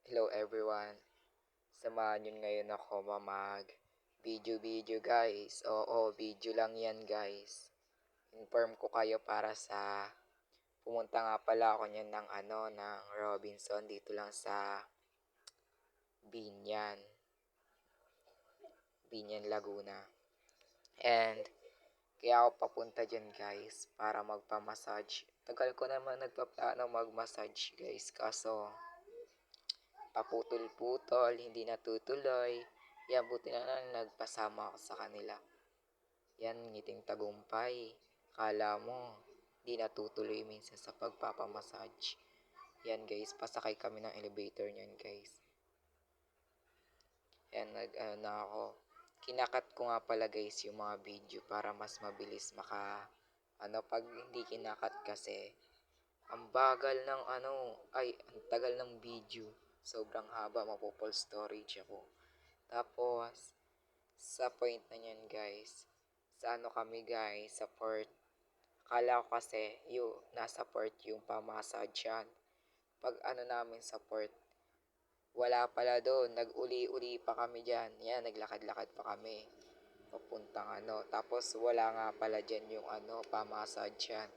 Hello everyone. Samahan nyo ngayon ako mamag video guys. Oo, video lang yan guys. Inform ko kayo para sa pumunta nga pala ako niyan ng Robinson dito lang sa Binyan. Binyan, Laguna. And kaya ako papunta dyan guys para magpa-massage. Tagal ko naman nagpaplano mag-massage guys, kaso paputol-putol, hindi natutuloy. Yan, buti na lang nagpasama ako sa kanila. Yan, ngiting tagumpay. Kala mo, di natutuloy minsan sa pagpapamassage. Yan guys, pasakay kami ng elevator niyan guys. Yan, na ako. Kinakat ko nga pala guys yung mga video para mas mabilis pag hindi kinakat kasi, ang bagal ng ang tagal ng video. Sobrang haba, mapo-full storage ako. Tapos, sa point na yan guys, sa kami guys, sa port. Akala ko kasi nasa port yung pa-massage yan. Pag namin sa port, wala pala doon. Nag-uli-uli pa kami dyan. Yan, naglakad-lakad pa kami. Papuntang Tapos wala nga pala dyan yung pa-massage yan.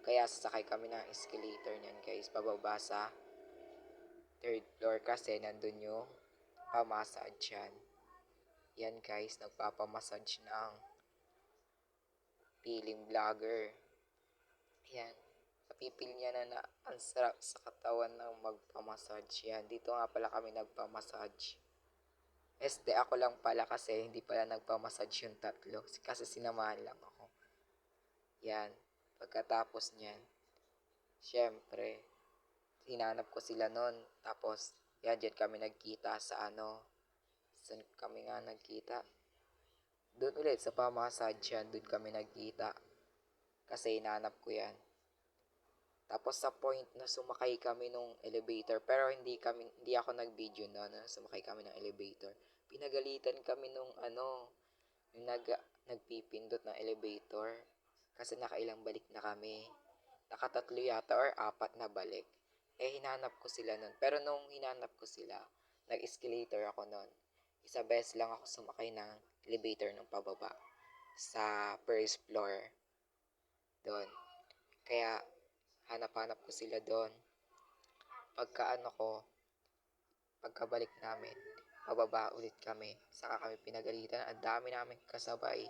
Kaya sasakay kami ng escalator niyan guys. Pababa sa third floor kasi nandun yung pa-massage yan. Yan guys, nagpapamassage ng piling vlogger. Yan. Napipil niya na ang sarap sa katawan ng magpamassage yan. Dito nga pala kami nagpamassage. Ako lang pala kasi hindi pala nagpamassage yung tatlo. Kasi sinamahan lang ako. Yan. Pagkatapos niyan, syempre, hinanap ko sila nun. Tapos, yan, dyan kami nagkita sa Saan kami nga nagkita? Doon ulit sa pamassage yan. Doon kami nagkita. Kasi hinanap ko yan. Tapos sa point na sumakay kami nung elevator, pero hindi ako nag-video na sumakay kami ng elevator. Pinagalitan kami nung yung nagpipindot ng elevator kasi nakailang balik na kami. Nakatatlo yata or apat na balik. Hinanap ko sila nun. Pero nung hinanap ko sila, nag-escalator ako nun. Isa beses lang ako sumakay ng elevator ng pababa sa first floor. Doon. Kaya hanap-hanap ko sila doon. Pagkabalik namin, pababa ulit kami. Saka kami pinagalitan. Ang dami namin kasabay.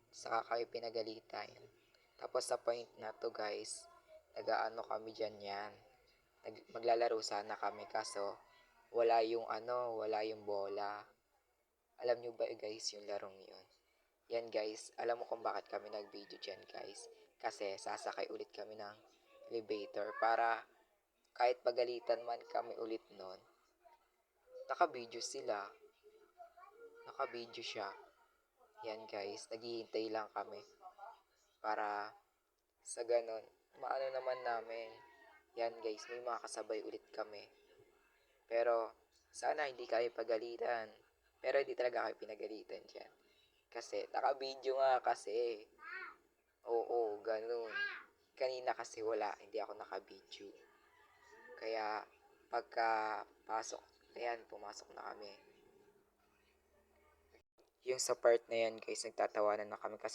Saka kami pinagalitan. Tapos sa point na to guys, kami dyan yan. Maglalaro sana kami kaso wala yung bola. Alam nyo ba guys yung larong yun? Yan guys, alam mo kung bakit kami nag-video dyan guys? Kasi sasakay ulit kami ng elevator para kahit pagalitan man kami ulit nun, naka-video sila. Naka-video siya. Yan guys, naghihintay lang kami para sa ganon, naman namin. Yan guys, may mga kasabay ulit kami. Pero, sana hindi kami pagalitan. Pero hindi talaga kami pinagalitan dyan. Kasi, naka-video nga kasi. Oo, ganun. Kanina kasi hindi ako naka-video. Kaya, pumasok na kami. Yung sa part na yan guys, nagtatawanan na kami kasi